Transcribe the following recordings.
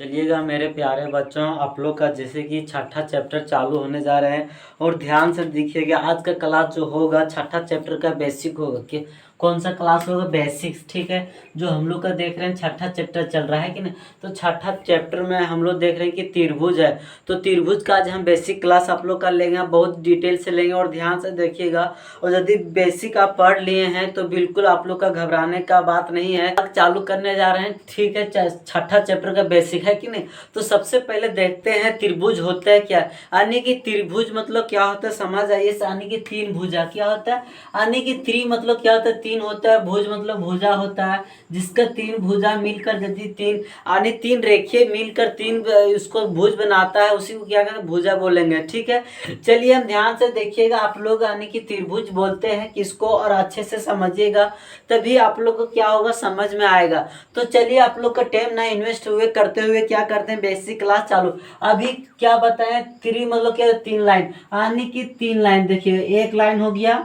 चलिएगा मेरे प्यारे बच्चों, आप लोग का जैसे कि छठा चैप्टर चालू होने जा रहे हैं और ध्यान से देखिएगा। आज का क्लास जो होगा छठा चैप्टर का बेसिक होगा। कि कौन सा क्लास होगा? बेसिक्स। ठीक है, जो हम लोग का देख रहे हैं छठा चैप्टर चल रहा है कि नहीं। तो छठा चैप्टर में हम लोग देख रहे हैं कि त्रिभुज है। तो त्रिभुज का आज हम बेसिक क्लास आप लोग का लेंगे, बहुत डिटेल से लेंगे और ध्यान से देखिएगा। और यदि बेसिक आप पढ़ लिए हैं तो बिल्कुल आप लोग का घबराने का बात नहीं है। चालू करने जा रहे हैं, ठीक है। छठा चैप्टर का बेसिक है कि नहीं। तो सबसे पहले देखते हैं त्रिभुज होता है क्या। यानी कि त्रिभुज मतलब क्या होता है, समझ आइए। यानी कि तीन भुजा क्या होता है। यानी कि त्रि मतलब क्या होता है, तीन होता है। भुज मतलब भुजा होता है, जिसका तीन भुजा मिलकर यदि तीन यानी तीन रेखे मिलकर तीन उसको भुज बनाता है, उसी को क्या कहते हैं, भुजा बोलेंगे। ठीक है, चलिए हम ध्यान से देखिएगा। आप लोग यानी कि त्रिभुज बोलते हैं किसको, और अच्छे से समझिएगा, तभी आप लोग को क्या होगा, समझ में आएगा। तो चलिए आप लोग का टाइम ना इन्वेस्ट हुए करते हुए क्या करते हैं, बेसिक क्लास चालू। अभी क्या बताएं, त्रि मतलब क्या, तीन लाइन। यानी कि तीन लाइन देखिए, एक लाइन हो गया,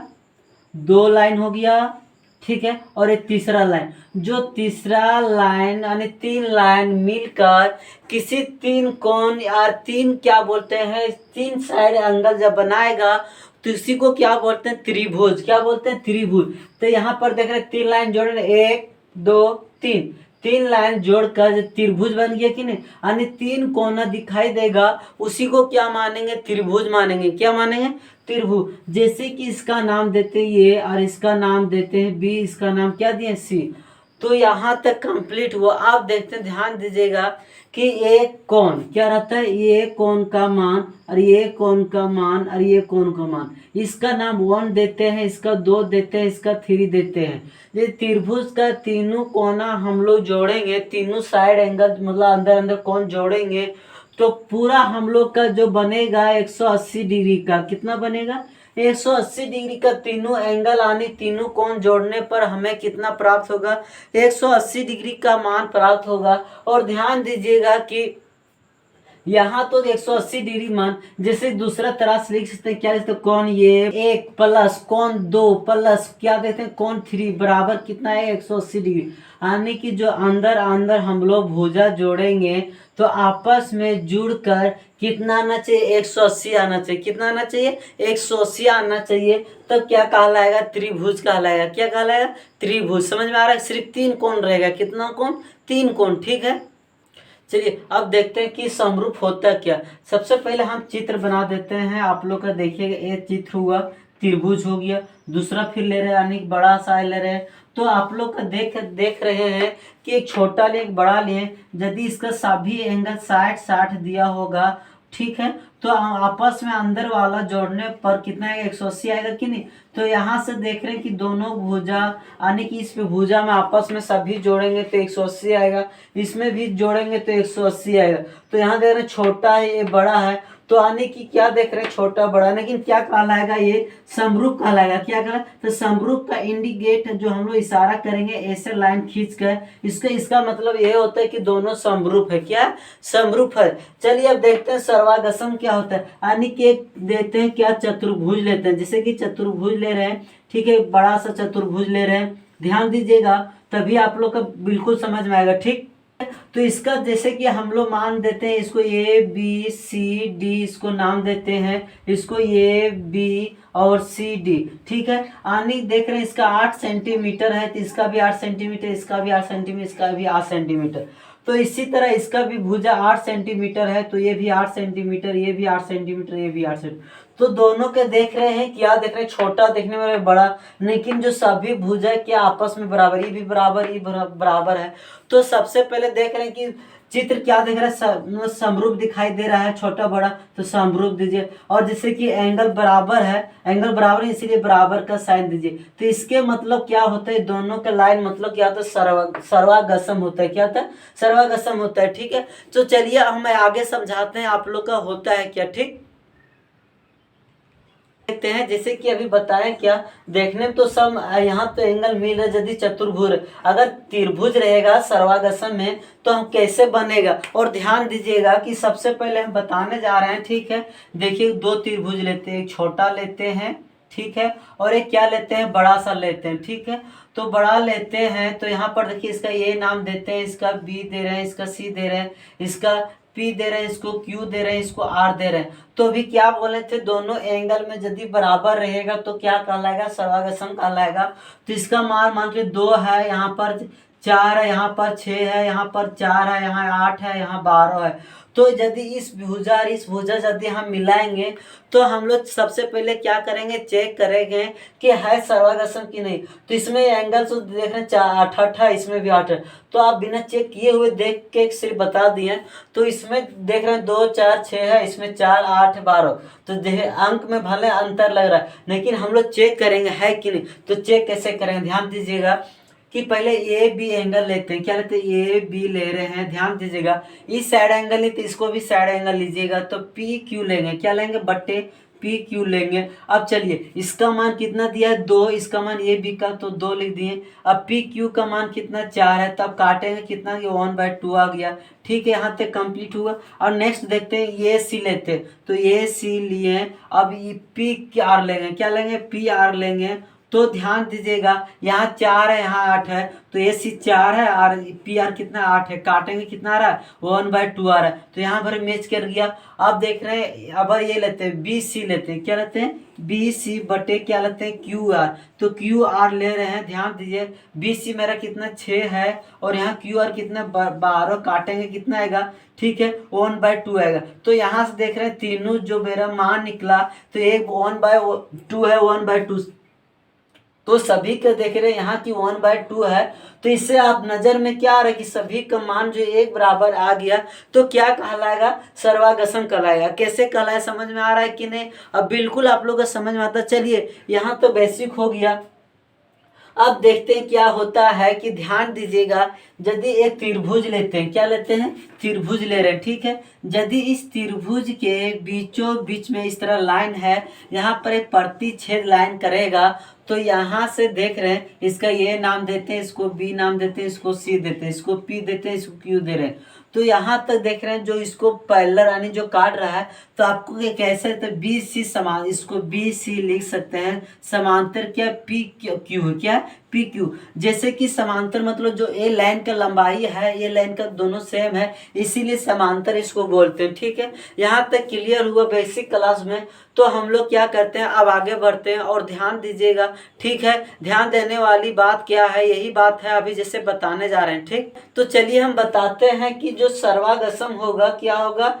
दो लाइन हो गया, ठीक है, और एक तीसरा लाइन। जो तीसरा लाइन यानी तीन लाइन मिलकर किसी तीन कोण या तीन क्या बोलते हैं, तीन साइड एंगल जब बनाएगा तो इसी को क्या बोलते हैं, त्रिभुज। क्या बोलते हैं, त्रिभुज। तो यहाँ पर देख रहे हैं तीन लाइन जोड़ रहे, एक दो तीन, तीन लाइन जोड़कर त्रिभुज बन गया कि नहीं। यानी तीन कोना दिखाई देगा, उसी को क्या मानेंगे, त्रिभुज मानेंगे। क्या मानेंगे, त्रिभुज। जैसे कि इसका नाम देते हैं ये, और इसका नाम देते हैं बी, इसका नाम क्या दिए, सी। तो यहाँ तक कंप्लीट हुआ। आप देखते हैं, ध्यान दीजिएगा कि एक कोण क्या रहता है, ये कोण का मान और ये कोण का मान और ये कोण का मान, इसका नाम 1 देते हैं, इसका 2 देते हैं, इसका 3 देते हैं। ये त्रिभुज का तीनों कोना हम लोग जोड़ेंगे, तीनों साइड एंगल मतलब अंदर अंदर कोण जोड़ेंगे, तो पूरा हम लोग का जो बनेगा 180 डिग्री का। कितना बनेगा, 180 डिग्री का तीनों एंगल यानी तीनों कोण जोड़ने पर हमें कितना प्राप्त होगा, 180 डिग्री का मान प्राप्त होगा। और ध्यान दीजिएगा कि यहाँ तो 180 डिग्री मान, जैसे दूसरा तरह से लिख सकते हैं, क्या लिखते हैं, कौन ये एक प्लस कौन दो प्लस क्या देते हैं, कौन 3 बराबर कितना है, 180 डिग्री। यानी कि जो अंदर अंदर हम लोग भुजा जोड़ेंगे तो आपस में जुड़कर कितना आना चाहिए, 180 आना चाहिए। कितना आना चाहिए, 180 आना चाहिए। तब क्या कहलाएगा, त्रिभुज कहलाएगा। क्या कहलाएगा, त्रिभुज। समझ में आ रहा है, सिर्फ तीन कोण रहेगा। कितना कोण, तीन कोण। ठीक है, चलिए अब देखते हैं कि समरूप होता क्या। सबसे पहले हम चित्र बना देते हैं। आप लोग का देखिएगा, एक चित्र हुआ, त्रिभुज हो गया। दूसरा फिर ले रहे हैं, यानी बड़ा सा ले रहे हैं। तो आप लोग का देख रहे हैं कि एक छोटा ले एक बड़ा ले, यदि इसका सभी एंगल 60-60 दिया होगा, ठीक है, तो आपस में अंदर वाला जोड़ने पर कितना आएगा, 180 आएगा कि नहीं। तो यहाँ से देख रहे हैं कि दोनों भुजा यानी कि इस पे भुजा में आपस में सभी जोड़ेंगे तो 180 आएगा, इसमें भी जोड़ेंगे तो 180 आएगा। तो यहाँ देख रहे हैं छोटा है, ये बड़ा है, तो यानी कि क्या देख रहे हैं, छोटा बड़ा, लेकिन क्या कहलाएगा, ये समरूप कहलाएगा। क्या कहलाएगा, तो समरूप का इंडिकेट जो हम लोग इशारा करेंगे ऐसे लाइन खींच कर, इसका मतलब ये होता है कि दोनों समरूप है। क्या समरूप है। चलिए अब देखते हैं सर्वागसम क्या होता है। यानी कि एक देते हैं क्या, चतुर्भुज लेते हैं। जैसे कि चतुर्भुज ले रहे हैं, ठीक है, बड़ा सा चतुर्भुज ले रहे हैं। ध्यान दीजिएगा, तभी आप लोग का बिल्कुल समझ में आएगा। ठीक, तो इसका जैसे कि हम लोग मान देते हैं, इसको ए बी सी डी इसको नाम देते हैं, इसको ए बी और सी डी। ठीक है, आनी देख रहे हैं इसका 8 सेंटीमीटर है, तो इसका भी 8 सेंटीमीटर, इसका भी 8 सेंटीमीटर, इसका भी 8 सेंटीमीटर। तो इसी तरह इसका भी भुजा 8 सेंटीमीटर है, तो ये भी 8 सेंटीमीटर, ये भी 8 सेंटीमीटर, ये भी 8 सेंटीमीटर। तो दोनों के देख रहे हैं, क्या देख रहे हैं, छोटा देखने में बड़ा, लेकिन जो सभी भुजा क्या आपस में बराबर, ये भी बराबर, ये बराबर है। तो सबसे पहले देख रहे हैं कि चित्र क्या दिख रहा है, समरूप दिखाई दे रहा है, छोटा बड़ा, तो समरूप दीजिए। और जैसे कि एंगल बराबर है, एंगल बराबर है, इसीलिए बराबर का साइन दीजिए। तो इसके मतलब क्या होता है, दोनों का लाइन मतलब क्या होता है, सर्वागसम होता है। क्या होता है, सर्वागसम होता है। ठीक है, तो चलिए हम आगे समझाते हैं आप लोग का होता है क्या। ठीक, देखते हैं, जैसे कि अभी बताएं क्या, देखने में तो सब यहाँ तो एंगल मिल रहा है। यदि चतुर्भुज अगर त्रिभुज रहेगा सर्वागसम में तो हम कैसे बनेगा। और ध्यान दीजिएगा कि सबसे पहले हम बताने जा रहे हैं, ठीक है। देखिए, दो त्रिभुज लेते हैं, एक छोटा लेते हैं, ठीक है। और एक क्या लेते हैं, बड़ा सा लेते हैं, ठीक है। तो बड़ा लेते हैं तो यहाँ पर देखिए इसका ए नाम देते हैं, इसका बी दे रहे हैं, इसका सी दे रहे हैं, इसका पी दे रहे हैं, इसको क्यू दे रहे हैं, इसको आर दे रहे हैं। तो अभी क्या बोले थे, दोनों एंगल में यदि बराबर रहेगा तो क्या कहलाएगा, सर्वागसम कहलाएगा। तो इसका मान मान के 2 है, यहाँ पर 4 है, यहाँ पर 6 है, यहाँ पर 4 है, यहाँ 8 है, यहाँ 12 है। तो यदि इस भुजा और इस भुजा यदि हम मिलाएंगे तो हम लोग सबसे पहले क्या करेंगे, चेक करेंगे कि है सर्वागसम की नहीं। तो इसमें एंगल तो देख रहे हैं 8 है, इसमें भी 8 है। तो आप बिना चेक किए हुए देख के सिर्फ बता दिए। तो इसमें देख रहे हैं 2 4 6 है, इसमें 4 8 12। तो देख अंक में भले अंतर लग रहा है, लेकिन हम लोग चेक करेंगे है कि नहीं। तो चेक कैसे करेंगे, ध्यान दीजिएगा कि पहले ए बी एंगल लेते हैं। क्या लेते हैं, ए बी ले रहे हैं, ध्यान दीजिएगा। इस साइड एंगल नहीं तो इसको भी साइड एंगल लीजिएगा। तो पी क्यू लेंगे, क्या लेंगे, बट्टे पी क्यू लेंगे। अब चलिए इसका मान कितना दिया है, 2, इसका मान ए बी का तो 2 लिख दिए। अब पी क्यू का मान कितना, 4 है। तब काटेंगे कितना, 1/2 आ गया। ठीक है, यहाँ तक कंप्लीट हुआ। और नेक्स्ट देखते हैं ये सी लेते हैं। तो ये सी लिए, अब ये पी आर लेंगे, क्या लेंगे, पी आर लेंगे। तो ध्यान दीजिएगा यहाँ 4 है, यहाँ 8 है। तो ये सी 4 है और पी आर कितना, 8 है। काटेंगे कितना आ रहा है, 1/2 आ रहा है। तो यहाँ पर मैच कर गया। अब देख रहे हैं, अब ये लेते हैं बी सी लेते हैं, क्या लेते हैं, बी सी बटे क्या लेते हैं, क्यू आर। तो क्यू आर ले रहे हैं, ध्यान दीजिए। बी सी मेरा कितना 6 है और यहाँ क्यू आर कितना 12। काटेंगे कितना आएगा, ठीक है, 1/2 आएगा। तो यहाँ से देख रहे हैं तीनों जो मेरा मान निकला, तो एक 1/2 है, 1/2। तो सभी के देख रहे हैं यहाँ की 1/2 है। तो इससे आप नजर में क्या आ रहा है कि सभी का मान जो एक बराबर आ गया, तो क्या कहलाएगा, सर्वागसम कहलाएगा। कैसे कहलाएगा, समझ में आ रहा है कि नहीं। अब बिल्कुल आप लोग का समझ में आता। चलिए यहाँ तो बेसिक हो गया। अब देखते हैं क्या होता है कि ध्यान दीजिएगा। यदि एक त्रिभुज लेते हैं, क्या लेते हैं, त्रिभुज ले रहे हैं, ठीक है। यदि इस त्रिभुज के बीचों बीच में इस तरह लाइन है, यहाँ पर एक प्रतिच्छेद लाइन करेगा। तो यहाँ से देख रहे हैं, इसका ये नाम देते हैं, इसको बी नाम देते हैं, इसको सी देते हैं, इसको पी देते हैं, इसको क्यू दे रहे हैं। तो यहाँ तक देख रहे हैं जो इसको पैरेलल यानी जो काट रहा है, तो आपको ये कैसे, तो बी सी समान, इसको बी सी लिख सकते हैं। समांतर क्या, पी क्यू है, क्या पी क्यू। जैसे कि समांतर मतलब जो ए लाइन का लंबाई है, ये लाइन का दोनों सेम है, इसीलिए समांतर इसको बोलते हैं, ठीक है। यहाँ तक क्लियर हुआ बेसिक क्लास में। तो हम लोग क्या करते हैं, अब आगे बढ़ते हैं और ध्यान दीजिएगा, ठीक है। ध्यान देने वाली बात क्या है, यही बात है अभी जैसे बताने जा रहे हैं, ठीक। तो चलिए हम बताते हैं कि जो सर्वागसम होगा क्या होगा,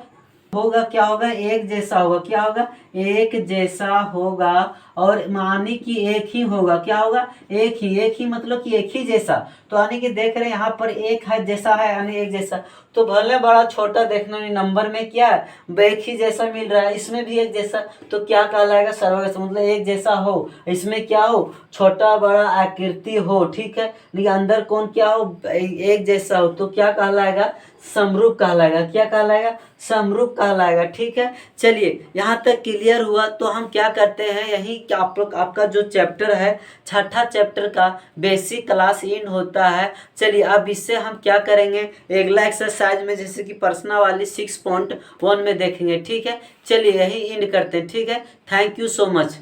क्या होगा, एक जैसा होगा, क्या होगा, एक जैसा होगा। और मानी कि एक ही होगा, क्या होगा, एक ही मतलब कि एक ही जैसा। तो यानी कि देख रहे हैं यहाँ पर एक है जैसा है, यानी एक जैसा। तो भले बड़ा छोटा देखने में नंबर में क्या है, एक ही जैसा मिल रहा है, इसमें भी एक जैसा। तो क्या कहलाएगा, सर्वागसम मतलब एक जैसा हो, इसमें क्या हो, छोटा बड़ा आकृति हो, ठीक है। लेकिन अंदर कौन क्या हो, एक जैसा हो। तो क्या कहलाएगा, समरूप कहलाएगा। क्या कहलाएगा, समरूप कहलाएगा, ठीक है। चलिए यहाँ तक क्लियर हुआ। तो हम क्या करते हैं, यही कि आप लोग आपका जो चैप्टर है, छठा चैप्टर का बेसिक क्लास इन होता है। चलिए अब इससे हम क्या करेंगे, अगला एक्सरसाइज में जैसे कि प्रश्न वाली 6.1 में देखेंगे, ठीक है। चलिए यही इंड करते हैं, ठीक है। Thank you so much.